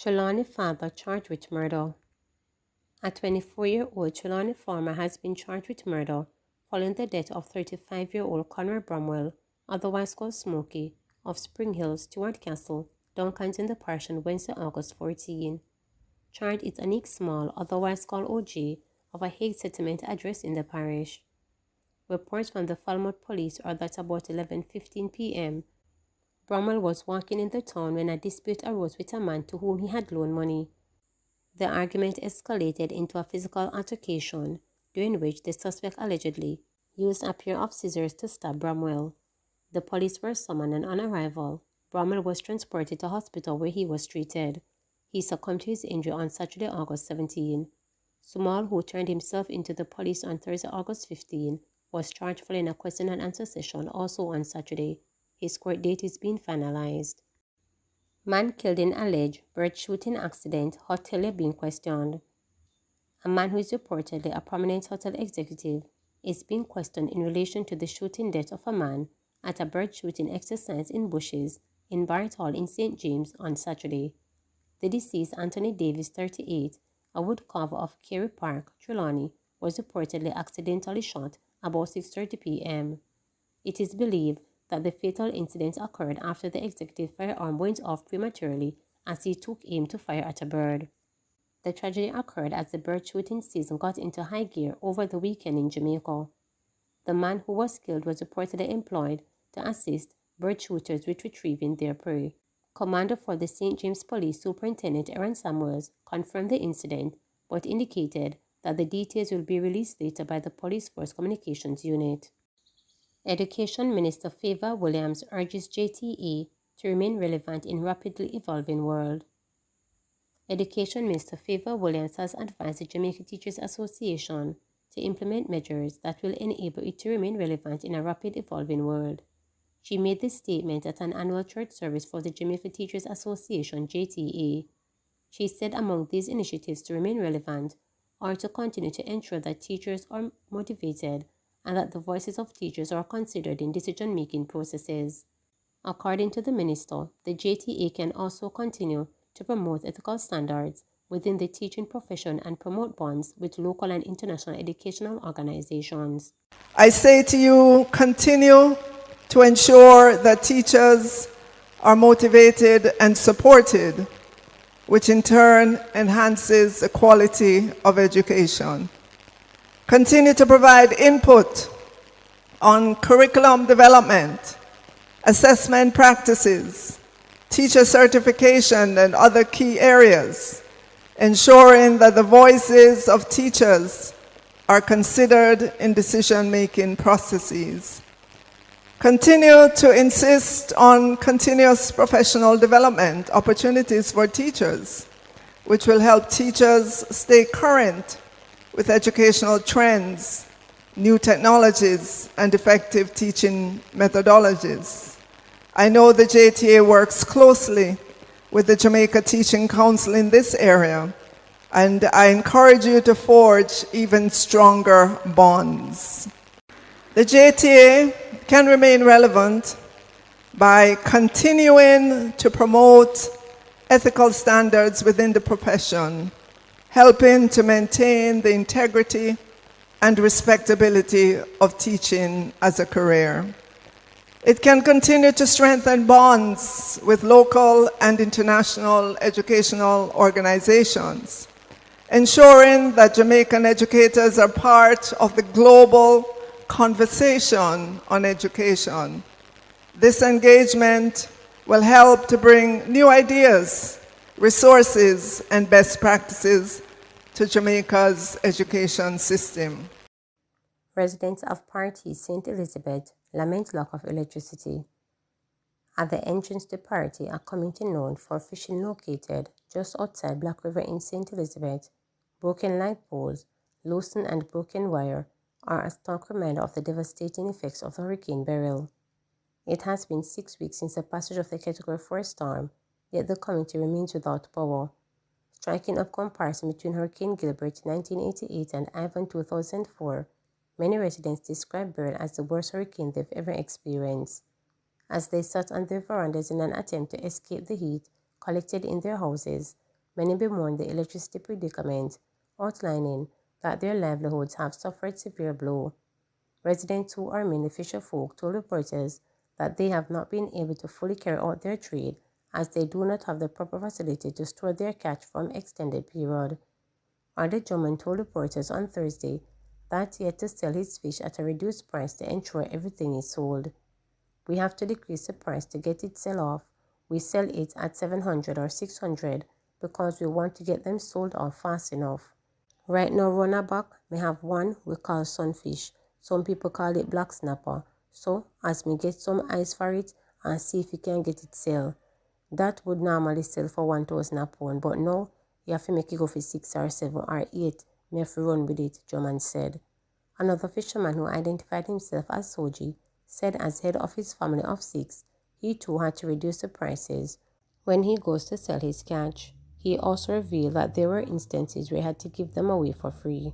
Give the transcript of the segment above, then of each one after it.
Trelawney father charged with murder. A 24-year-old Trelawney farmer has been charged with murder following the death of 35-year-old Conor Bromwell, otherwise called Smokey, of Spring Hill, Stewart Castle, Duncans in the parish on Wednesday, August 14. Charged is Anik Small, otherwise called OJ, of a Hague settlement address in the parish. Reports from the Falmouth police are that about 11:15 p.m., Bromwell was walking in the town when a dispute arose with a man to whom he had loaned money. The argument escalated into a physical altercation, during which the suspect allegedly used a pair of scissors to stab Bromwell. The police were summoned, and on arrival, Bromwell was transported to hospital where he was treated. He succumbed to his injury on Saturday, August 17. Small, who turned himself into the police on Thursday, August 15, was charged following a question and answer session also on Saturday. His court date is being finalized. Man killed in alleged bird shooting accident, hotelier being questioned. A man who is reportedly a prominent hotel executive is being questioned in relation to the shooting death of a man at a bird shooting exercise in bushes in Barrett Hall in St. James on Saturday. The deceased, Anthony Davis, 38, a woodcarver of Carey Park, Trelawney, was reportedly accidentally shot about 6:30 p.m. It is believed that the fatal incident occurred after the executive firearm went off prematurely as he took aim to fire at a bird. The tragedy occurred as the bird shooting season got into high gear over the weekend in Jamaica. The man who was killed was reportedly employed to assist bird shooters with retrieving their prey. Commander for the St. James Police, Superintendent Aaron Samuels, confirmed the incident but indicated that the details will be released later by the Police Force Communications Unit. Education Minister Favor Williams urges JTA to remain relevant in rapidly evolving world. Education Minister Favor Williams has advised the Jamaica Teachers Association to implement measures that will enable it to remain relevant in a rapid evolving world. She made this statement at an annual church service for the Jamaica Teachers Association JTA. She said among these initiatives to remain relevant are to continue to ensure that teachers are motivated and that the voices of teachers are considered in decision-making processes. According to the minister, the JTA can also continue to promote ethical standards within the teaching profession and promote bonds with local and international educational organizations. I say to you, continue to ensure that teachers are motivated and supported, which in turn enhances the quality of education. Continue to provide input on curriculum development, assessment practices, teacher certification, and other key areas, ensuring that the voices of teachers are considered in decision-making processes. Continue to insist on continuous professional development opportunities for teachers, which will help teachers stay current with educational trends, new technologies, and effective teaching methodologies. I know the JTA works closely with the Jamaica Teaching Council in this area, and I encourage you to forge even stronger bonds. The JTA can remain relevant by continuing to promote ethical standards within the profession, helping to maintain the integrity and respectability of teaching as a career. It can continue to strengthen bonds with local and international educational organizations, ensuring that Jamaican educators are part of the global conversation on education. This engagement will help to bring new ideas, resources, and best practices to Jamaica's education system. Residents of Party St. Elizabeth lament lack of electricity. At the entrance to Party, a community known for fishing located just outside Black River in St. Elizabeth, broken light poles, loosened and broken wire are a stark reminder of the devastating effects of Hurricane Beryl. It has been 6 weeks since the passage of the Category 4 storm, yet the community remains without power. Striking up comparison between Hurricane Gilbert in 1988 and Ivan 2004, many residents describe Beryl as the worst hurricane they've ever experienced. As they sat on their verandas in an attempt to escape the heat collected in their houses, many bemoaned the electricity predicament, outlining that their livelihoods have suffered severe blow. Residents who are mainly fisher folk told reporters that they have not been able to fully carry out their trade as they do not have the proper facility to store their catch from extended period. Arthur Drummond told reporters on Thursday that he had to sell his fish at a reduced price to ensure everything is sold. We have to decrease the price to get it sell off. We sell it at $700 or $600 because we want to get them sold off fast enough. Right now, runnerback may have one we call sunfish. Some people call it black snapper. So, as me get some eyes for it and see if we can get it sell. That would normally sell for 1,000 a pound, but now you have to make it go for 6 or 7 or 8. Me have to run with it, Drummond said. Another fisherman who identified himself as Soji said as head of his family of 6, he too had to reduce the prices when he goes to sell his catch. He also revealed that there were instances where he had to give them away for free.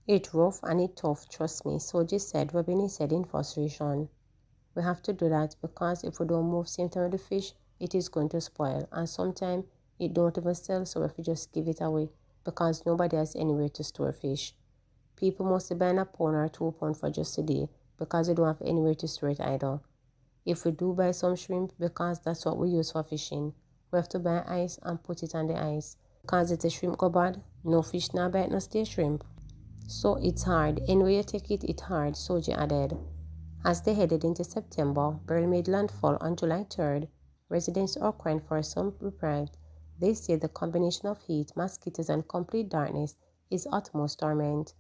It rough and it tough, trust me, Soji said, rubbing his head in frustration. We have to do that because if we don't move same time with the fish, it is going to spoil, and sometimes it don't even sell, so we have to just give it away because nobody has anywhere to store fish. People must be buying a pound or 2 pounds for just a day because we don't have anywhere to store it either. If we do buy some shrimp, because that's what we use for fishing, we have to buy ice and put it on the ice. Because if the shrimp go bad, no fish now bite no stay shrimp. So it's hard. Anyway you take it, it's hard, Soji added. As they headed into September, Beryl made landfall on July 3rd. Residents are crying for some reprieve. They say the combination of heat, mosquitoes, and complete darkness is utmost torment.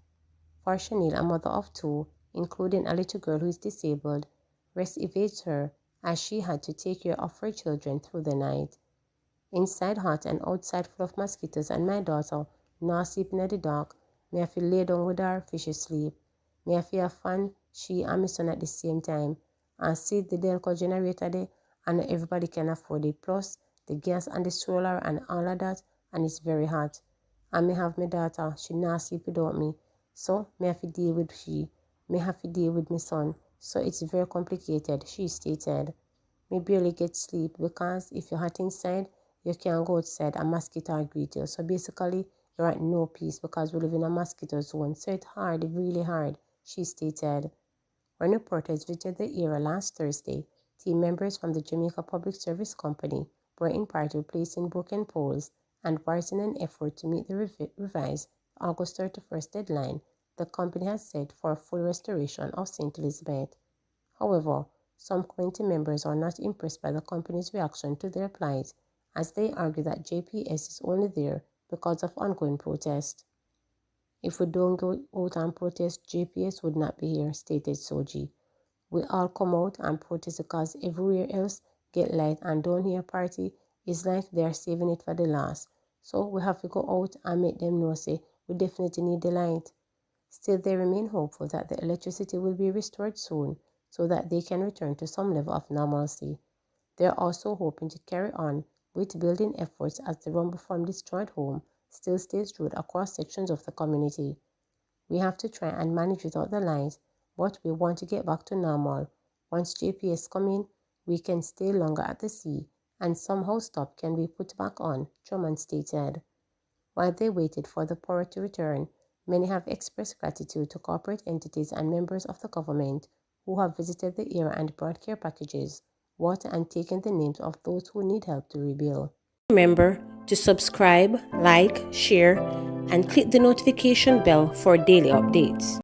For Chanel, a mother of 2, including a little girl who is disabled, rest evades her as she had to take care of her children through the night. Inside hot and outside full of mosquitoes, and my daughter not sleeping in the dark. Me have to lay down with her for she sleep. Me have to fan she and my son at the same time. And see the Delco generator there, and everybody can afford it. Plus the gas and the solar and all of that, and it's very hot. And me have my daughter, she not sleep without me. So me have to deal with she. Me have to deal with my son. So it's very complicated, she stated. Me barely get sleep because if you're hot inside, you can't go outside and mosquito greet you. So basically, you're at no peace because we live in a mosquito zone. So it's hard, really hard, she stated. When reporters visited the area last Thursday, team members from the Jamaica Public Service Company were in part replacing broken poles and wires in an effort to meet the revised August 31st deadline the company has set for full restoration of St. Elizabeth. However, some committee members are not impressed by the company's reaction to their plight, as they argue that JPS is only there because of ongoing protest. If we don't go out and protest, JPS would not be here, stated Soji. We all come out and protest because everywhere else get light, and down here party is like they are saving it for the last. So we have to go out and make them know, say, we definitely need the light. Still, they remain hopeful that the electricity will be restored soon so that they can return to some level of normalcy. They are also hoping to carry on with building efforts as the rumble from destroyed home still stays root across sections of the community. We have to try and manage without the light, but we want to get back to normal. Once JPS come in, we can stay longer at the sea and somehow stop can be put back on, Drummond stated. While they waited for the power to return, many have expressed gratitude to corporate entities and members of the government who have visited the area and brought care packages, water, and taken the names of those who need help to rebuild. Remember to subscribe, like, share, and click the notification bell for daily updates.